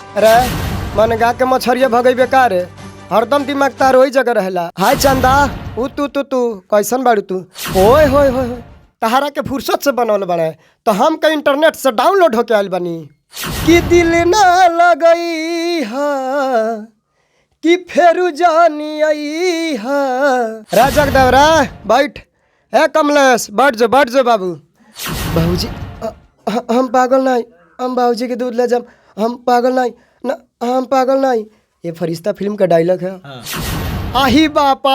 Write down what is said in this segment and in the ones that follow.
अरे मन गा के मछरिया भगई बेकार है, हरदम दिमाग तार वही जगह रहेला। हाय चंदा, तू कैसन बाड़ू तू? ओए होए होए होए, तहारा के फुर्सत से बनल बने तो हम के इंटरनेट से डाउनलोड होके आइल बनी। कि दिल ना लगई हा कि फेरू जानी आई हा। राजक देवरा बैठ, ए कमलेश बैठ जो बाबू। बाबूजी हम पागल नहीं, हम बाबूजी के दूध ले जाम, हम पागल नहीं ना, हम पागल नहीं। ये फरिश्ता फिल्म का डायलॉग है। आही बाप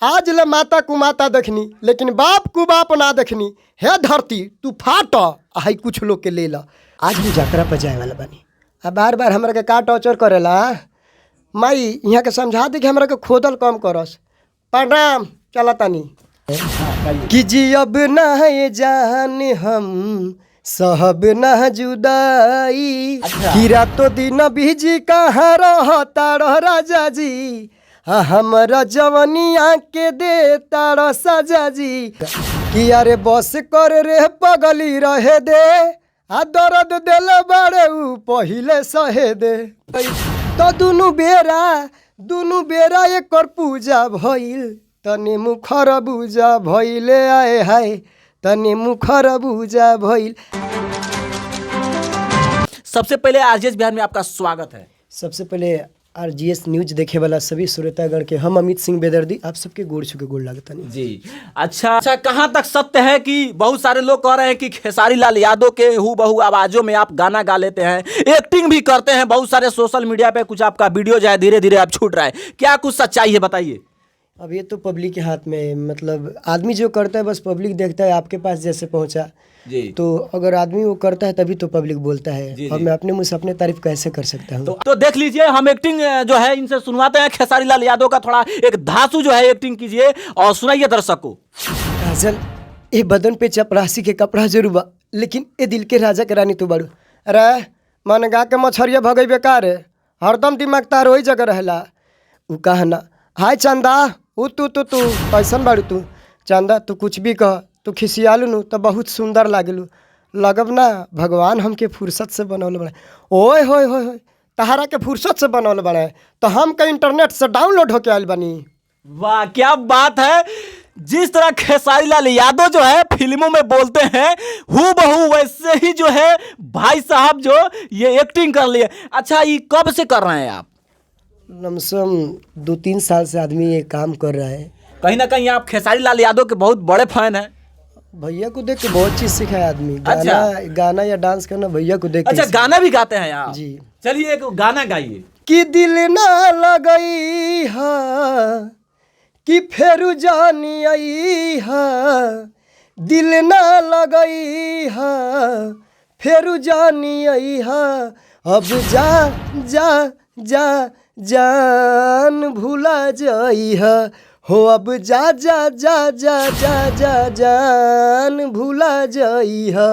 आज ले माता को माता देखनी लेकिन बाप को बाप ना देखनी। हे धरती तू फाट आई कुछ लोग के ले ला। आज हम यात्रा पर जाए वाला बनी, अब बार बार हमरा के का टॉर्चर करेला। माई यहाँ के समझा दे कि हमरा के खोदल कम करस। प्रणाम, चला तानी। कि जी अब ना ये जान हम सहब ना जुदाई। कि रातों दिन बीजी कहाँ रहता रह राजा जी, हमरा जवनिया के देता रह सजा जी। कि अरे बस कर रे पगली रहे दे, आ दर्द दिल बड़े ऊ पहिले सहे दे। तो दुनु बेरा एक पूजा भइल, तने मुखर बुझा भइले आए हाय, तने मुखर बुझा भइल। सबसे पहले आरजीएस बिहार में आपका स्वागत है। सबसे पहले आरजीएस न्यूज देखे वाला सभी श्रोतागण के हम अमित सिंह बेदर्दी आप सबके गोड़ छू के गोड़ लगता नहीं जी। अच्छा, कहाँ तक सत्य है कि बहुत सारे लोग कह रहे हैं कि खेसारी लाल यादव के हूबहू आवाजों में आप गाना गा लेते हैं, एक्टिंग भी करते हैं, बहुत सारे सोशल मीडिया पे कुछ आपका वीडियो जो है धीरे धीरे अब छूट रहा है, क्या कुछ सच्चाई है बताइए। अब ये तो पब्लिक के हाथ में, मतलब आदमी जो करता है बस पब्लिक देखता है। आपके पास जैसे पहुंचा जी, तो अगर आदमी वो करता है तभी तो पब्लिक बोलता है। जी, और मैं अपने मुँह से अपने तारीफ कैसे कर सकता हूँ। तो देख लीजिए, हम एक्टिंग जो है इनसे सुनवाते हैं। खेसारी लाल यादव का थोड़ा एक धांसू जो है एक्टिंग कीजिए और सुनाइए दर्शक को। काजल, ये बदन पे चपरासी के कपड़ा जरूर बा, लेकिन ये दिल के राजा के रानी तू बाड़ू। अरे मन गा के मछरिया भगई बेकार है, हरदम दिमाग तार वही जगह रहेला। उ कहना हाय चंदा, तू कैसन बाड़ू तू? चंदा तू कुछ भी कह, तू खिसियालू नु तो बहुत सुंदर लागलू। लगब ना भगवान हमके फुर्सत से बनौले बने। ओए होए होए होए, तहारा के फुर्सत से बनौले बने तो हम के इंटरनेट से डाउनलोड होके आइल बनी। वाह क्या बात है। जिस तरह खेसारी लाल यादव जो है फिल्मों में बोलते हैं हूबहू वैसे ही जो है भाई साहब जो ये एक्टिंग कर लिए। अच्छा, ये कब से कर रहे हैं आप? लमसम 2-3 साल से आदमी ये काम कर रहा है। कहीं ना कहीं आप खेसारी लाल यादव के बहुत बड़े फैन हैं। भैया को देख के बहुत चीज सीखा है आदमी। अच्छा। गाना या डांस करना भैया को देख के। अच्छा, गाना भी गाते हैं आप? जी। चलिए एक गाना गाइए। कि दिल ना लगई हा कि फेरू जानी आई हा, दिल ना लगई हा फेरू जानी आई हा। अब जा जा जा जान भूला जाई हा हो, अब जा जा जा जा जा जा जान भूला जाई हा।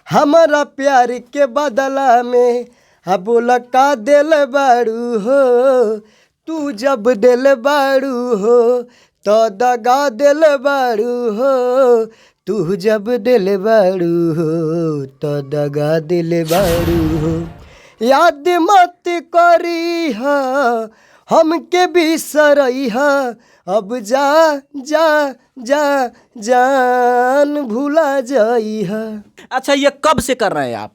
हमारा प्यार के बदला में अब बोला का दिल बाड़ू हो, तू जब दिल बाड़ू हो तो दगा दिल बाड़ू हो, तू जब दिल बाड़ू हो तो दगा दिल बाड़ू हो। याद मत करी हा हमके बिसरई हा, अब जा जा जा जान भूला जाई हा। अच्छा, ये कब से कर रहे हैं आप?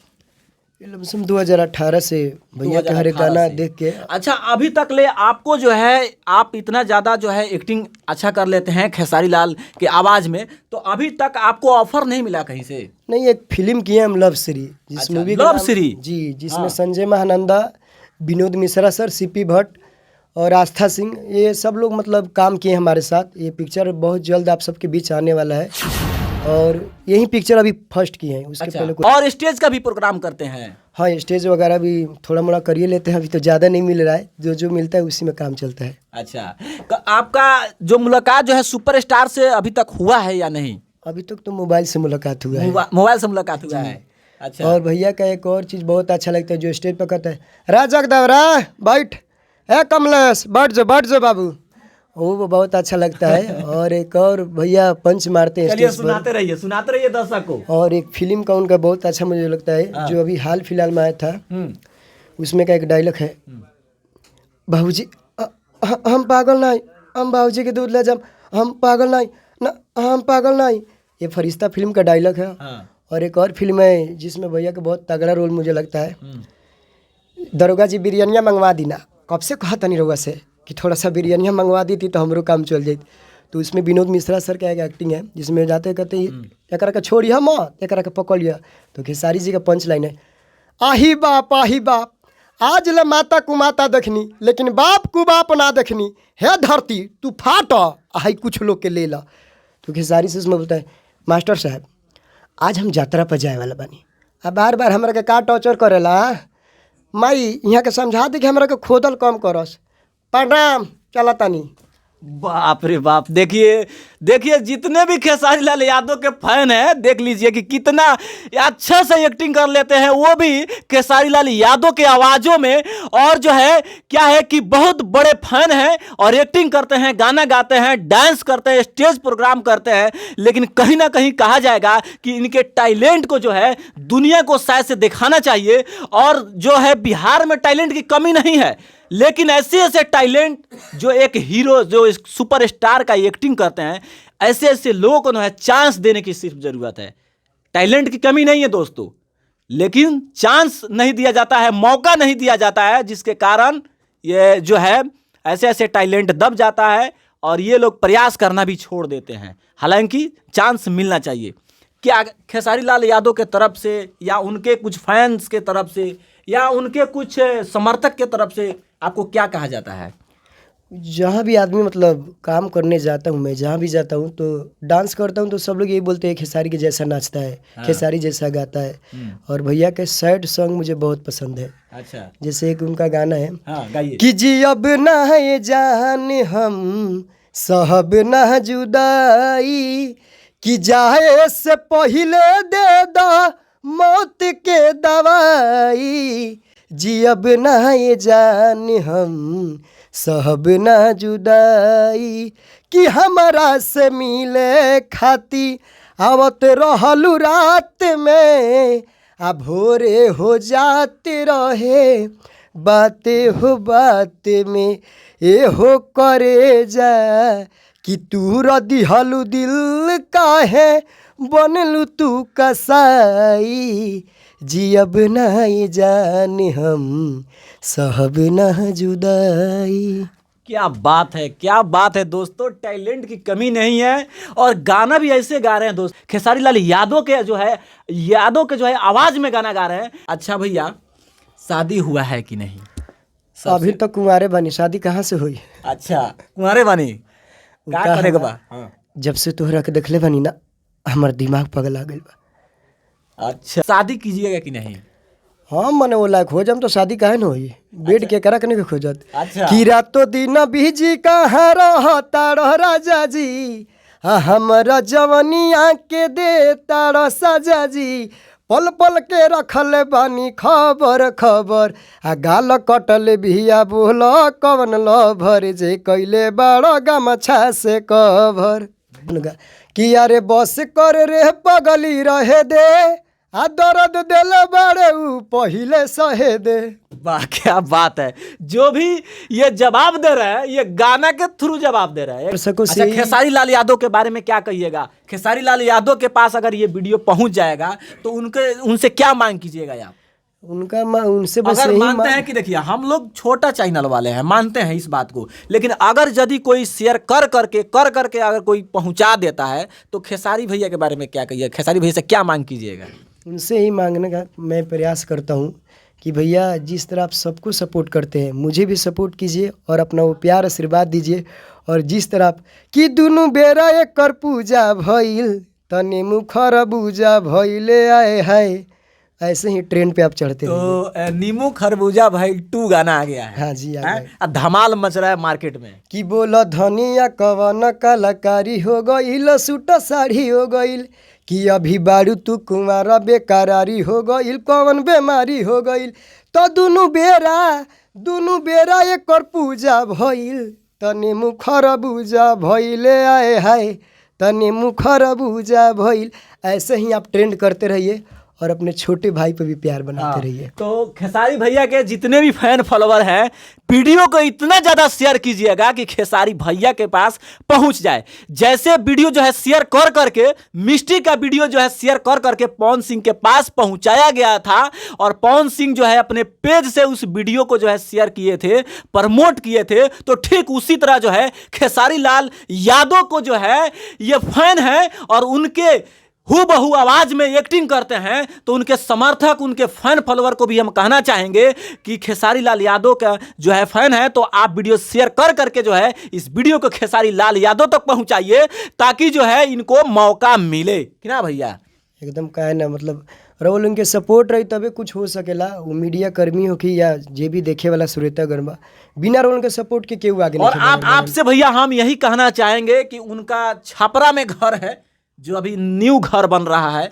लमसम 2018 से भैया के हर एक गाना देख के। अच्छा, अभी तक ले आपको जो है आप इतना ज़्यादा जो है एक्टिंग अच्छा कर लेते हैं खेसारी लाल के आवाज़ में, तो अभी तक आपको ऑफर नहीं मिला कहीं से? नहीं, एक फिल्म किए हम लव श्री, जिस मूवी लव श्री जी, जिसमें संजय महानंदा, विनोद मिश्रा सर, सीपी भट्ट और आस्था सिंह, ये सब लोग मतलब काम किए हमारे साथ। ये पिक्चर बहुत जल्द आप सबके बीच आने वाला है और यही पिक्चर अभी फर्स्ट की है। उसके पहले और स्टेज का भी प्रोग्राम करते हैं? हाँ, स्टेज वगैरह भी थोड़ा मोड़ा करिए लेते हैं। अभी तो ज़्यादा नहीं मिल रहा है, जो मिलता है उसी में काम चलता है। अच्छा, आपका जो मुलाकात जो है सुपरस्टार से अभी तक हुआ है या नहीं? अभी तक तो मोबाइल से मुलाकात हुआ है। मोबाइल से मुलाकात हुआ है। अच्छा। और भैया का एक और चीज़ बहुत अच्छा लगता है, जो स्टेज पर कहता है राजक देवरा बैठ, ए कमलेश बैठ जो बाबू, वो बहुत अच्छा लगता है। और एक और भैया पंच मारते हैं चलिए स्टेज सुनाते रहिए दर्शक को। और एक फिल्म का उनका बहुत अच्छा मुझे लगता है, जो अभी हाल फिलहाल में आया था, उसमें का एक डायलॉग है, बाबूजी हम पागल नहीं, हम बाबूजी के दूध ले जाम, हम पागल नहीं ना, हम पागल नहीं। ये फरिश्ता फिल्म का डायलॉग है। और एक और फिल्म है जिसमें भैया का बहुत तगड़ा रोल मुझे लगता है, दरोगा जी बिरयानियाँ मंगवा दी ना, कब से कहा था नहीं रउआ से कि थोड़ा सा बिरयानियाँ मंगवा दी थी तो हमरो काम चल जाती। तो उसमें विनोद मिश्रा सर का एक एक्टिंग है जिसमें जाते कहते एक का छोड़िया मत, एक का पकड़ लिया। तो खेसारी जी का पंच लाइन है, आही बाप आज ले माता कुमाता देखनी, लेकिन बाप कु बाप ना देखनी, हे धरती तू फाट आई कुछ लोग के ले ला। तो खेसारी से उसमें बोलता है, मास्टर साहब आज हम यात्रा पर जाए वाला बानी, अब बार बार हमरा के का टॉर्चर करेला, माई यहाँ के समझा दे कि हमरा के खोदल कम करस, प्रणाम चला तानी। बाप रे बाप, देखिए जितने भी खेसारी लाल यादव के फैन हैं, देख लीजिए कि कितना अच्छा से एक्टिंग कर लेते हैं, वो भी खेसारी लाल यादव के आवाज़ों में। और जो है क्या है कि बहुत बड़े फैन हैं और एक्टिंग करते हैं, गाना गाते हैं, डांस करते हैं, स्टेज प्रोग्राम करते हैं। लेकिन कहीं ना कहीं कहा जाएगा कि इनके टैलेंट को जो है दुनिया को शायद से दिखाना चाहिए। और जो है बिहार में टैलेंट की कमी नहीं है, लेकिन ऐसे टैलेंट जो एक हीरो, जो एक सुपरस्टार का एक्टिंग करते हैं, ऐसे लोगों को ना चांस देने की सिर्फ ज़रूरत है। टैलेंट की कमी नहीं है दोस्तों, लेकिन चांस नहीं दिया जाता है, मौका नहीं दिया जाता है, जिसके कारण ये जो है ऐसे टैलेंट दब जाता है और ये लोग प्रयास करना भी छोड़ देते हैं। हालांकि चांस मिलना चाहिए। क्या खेसारी लाल यादव के तरफ से या उनके कुछ फैंस के तरफ से या उनके कुछ समर्थक के तरफ से आपको क्या कहा जाता है? जहाँ भी आदमी मतलब काम करने जाता हूँ, मैं जहाँ भी जाता हूँ तो डांस करता हूँ तो सब लोग यही बोलते हैं खेसारी के जैसा नाचता है, खेसारी जैसा गाता है। और भैया के सैड सॉन्ग मुझे बहुत पसंद है। अच्छा, जैसे एक उनका गाना है, गाइए। कि जी अब ना है जान हम सहब ना जुदाई, कि जाए से पहले दे दो मौत के दवाई, जी अब ना ये जान हम सहब ना जुदाई, कि हमारा से मिले खाती आवत रहलू रात में, आ भोरे हो जाते रहे बातें हो बात में, ए हो करे जा कि तू दिहलू दिल काहे बनलू तू कसाई, जी अब ना ये जान हम सहब ना जुदाई। क्या बात है, क्या बात है दोस्तों, टैलेंट की कमी नहीं है और गाना भी ऐसे गा रहे हैं दोस्त। खेसारी लाल यादव के जो है आवाज में गाना गा रहे हैं। अच्छा भैया, शादी हुआ है कि नहीं? अभी तो कुंवारे बनी, शादी कहाँ से हुई? अच्छा, कुंवारे बनी, क्या करेगा बा? जब से तोहरा के देखले बनी ना, हमार दिमाग पगला गइल बा। अच्छा, शादी कीजिएगा कि नहीं? हाँ मने वो लायक हो जाम तो शादी काहे न होई, बेड के करा के खोजत। अच्छा, कि रातों दिन बीजी कहाँ रहता रह राजा जी, हमरा जवनिया के देता रह साजा जी, पल पल के रखल बानी खबर खबर, आ गाल कटल बिया बोल कवन लभर, जे कैले बड़ गमछा से कवर। कि अरे बस कर रे पगली रहे दे, आ दर्द दिल बड़े ऊ पहिले सहे दे। वाह क्या बात है, जो भी ये जवाब दे रहा है ये गाना के थ्रू जवाब दे रहा है। अच्छा, खेसारी लाल यादव के बारे में क्या कहिएगा? खेसारी लाल यादव के पास अगर ये वीडियो पहुंच जाएगा तो उनसे क्या मांग कीजिएगा आप? उनसे बस अगर मानते हैं कि देखिए हम लोग छोटा चैनल वाले हैं, मानते हैं इस बात को, लेकिन अगर यदि कोई शेयर कर करके अगर कोई पहुंचा देता है तो खेसारी भैया के बारे में क्या कहिए? खेसारी भैया से क्या मांग कीजिएगा? उनसे ही मांगने का मैं प्रयास करता हूँ कि भैया जिस तरह आप सबको सपोर्ट करते हैं, मुझे भी सपोर्ट कीजिए और अपना वो प्यार आशीर्वाद दीजिए। और जिस तरह कि दुनू बेरा एक कर पूजा भइल तने मुखर बूजा भइले आए हाय, ऐसे ही ट्रेंड पे आप चढ़ते तो नीमू खरबूजा भाई 2 गाना आ गया है। हाँ जी, आ गया। धमाल मच रहा है मार्केट में। कि बोला धनिया कवन कलाकारी हो गईल, सूट साड़ी हो गईल, कि अभी बारू तू कुंवारा बेकरारी हो गईल, कवन बेमारी हो गईल, तो दुनू बेरा एक कर पूजा भइल तने मुखर बूजा भइले आए हाय, तने मुखर बूजा भइल। ऐसे ही आप ट्रेंड करते रहिए और अपने छोटे भाई पे भी प्यार बनाते रहिए। तो खेसारी भैया के जितने भी फैन फॉलोवर हैं, वीडियो को इतना ज्यादा शेयर कीजिएगा कि खेसारी भैया के पास पहुंच जाए। जैसे वीडियो जो है शेयर कर करके, मिष्टी का वीडियो जो है शेयर कर करके पवन सिंह के पास पहुंचाया गया था और पवन सिंह जो है अपने पेज से उस वीडियो को जो है शेयर किए थे, प्रमोट किए थे, तो ठीक उसी तरह जो है खेसारी लाल यादव को जो है ये फैन है और उनके हूबहू आवाज में एक्टिंग करते हैं, तो उनके समर्थक, उनके फैन फॉलोअर को भी हम कहना चाहेंगे कि खेसारी लाल यादव का जो है फैन है तो आप वीडियो शेयर कर करके जो है इस वीडियो को खेसारी लाल यादव तक पहुंचाइए, ताकि जो है इनको मौका मिले कि ना भैया। एकदम का है ना, मतलब रोल उनके सपोर्ट रही तबे कुछ हो सकेला। वो मीडिया कर्मी हो कि या जे भी देखे वाला श्रोता गणबा, बिना रोल के सपोर्ट के केहू आगे और नहीं। आपसे भैया हम यही कहना चाहेंगे कि उनका छपरा में घर है, जो अभी न्यू घर बन रहा है,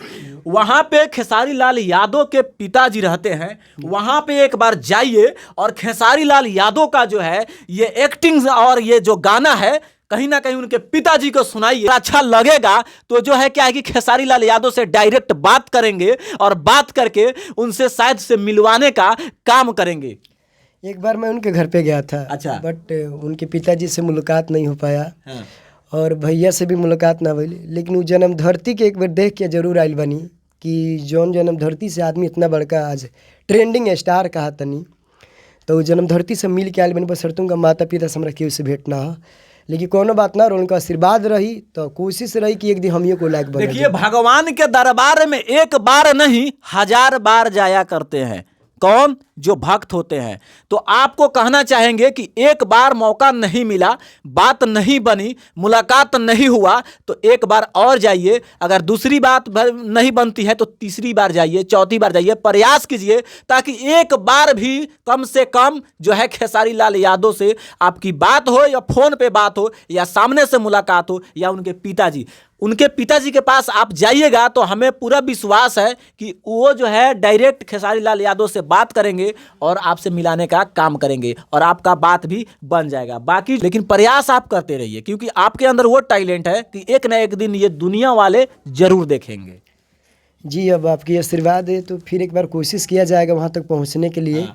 वहाँ पे खेसारी लाल यादव के पिताजी रहते हैं। वहाँ पे एक बार जाइए और खेसारी लाल यादव का जो है ये एक्टिंग और ये जो गाना है कहीं ना कहीं उनके पिताजी को सुनाइए। अच्छा लगेगा तो जो है क्या है कि खेसारी लाल यादव से डायरेक्ट बात करेंगे और बात करके उनसे शायद से मिलवाने का काम करेंगे। एक बार मैं उनके घर पे गया था। अच्छा। बट उनके पिताजी से मुलाकात नहीं हो पाया। हाँ। और भैया से भी मुलाकात ना भइल, लेकिन वो जन्म धरती के एक बार देख के जरूर आइल बनी कि जौन जन्म धरती से आदमी इतना बड़का आज ट्रेंडिंग स्टार कहा तनी, तो वो जन्म धरती से मिल के आइल बनी। बस तुमका माता पिता से हमरा केहू से भेंट ना हो, लेकिन कोनो बात ना, उनका आशीर्वाद रही तो कोशिश रही कि एक दिन हम को लायक बना। देखिए, भगवान के दरबार में एक बार नहीं 1000 बार जाया करते हैं कौन? जो भक्त होते हैं। तो आपको कहना चाहेंगे कि एक बार मौका नहीं मिला, बात नहीं बनी, मुलाकात नहीं हुआ, तो एक बार और जाइए। अगर दूसरी बात नहीं बनती है तो तीसरी बार जाइए, चौथी बार जाइए, प्रयास कीजिए ताकि एक बार भी कम से कम जो है खेसारी लाल यादव से आपकी बात हो, या फोन पे बात हो, या सामने से मुलाकात हो, या उनके पिताजी के पास आप जाइएगा तो हमें पूरा विश्वास है कि वो जो है डायरेक्ट खेसारी लाल यादव से बात करेंगे और आपसे मिलाने का काम करेंगे और आपका बात भी बन जाएगा। बाकी लेकिन प्रयास आप करते रहिए, क्योंकि आपके अंदर वो टैलेंट है कि एक ना एक दिन ये दुनिया वाले जरूर देखेंगे। जी, अब आपकी आशीर्वाद है तो फिर एक बार कोशिश किया जाएगा वहाँ तक पहुँचने के लिए।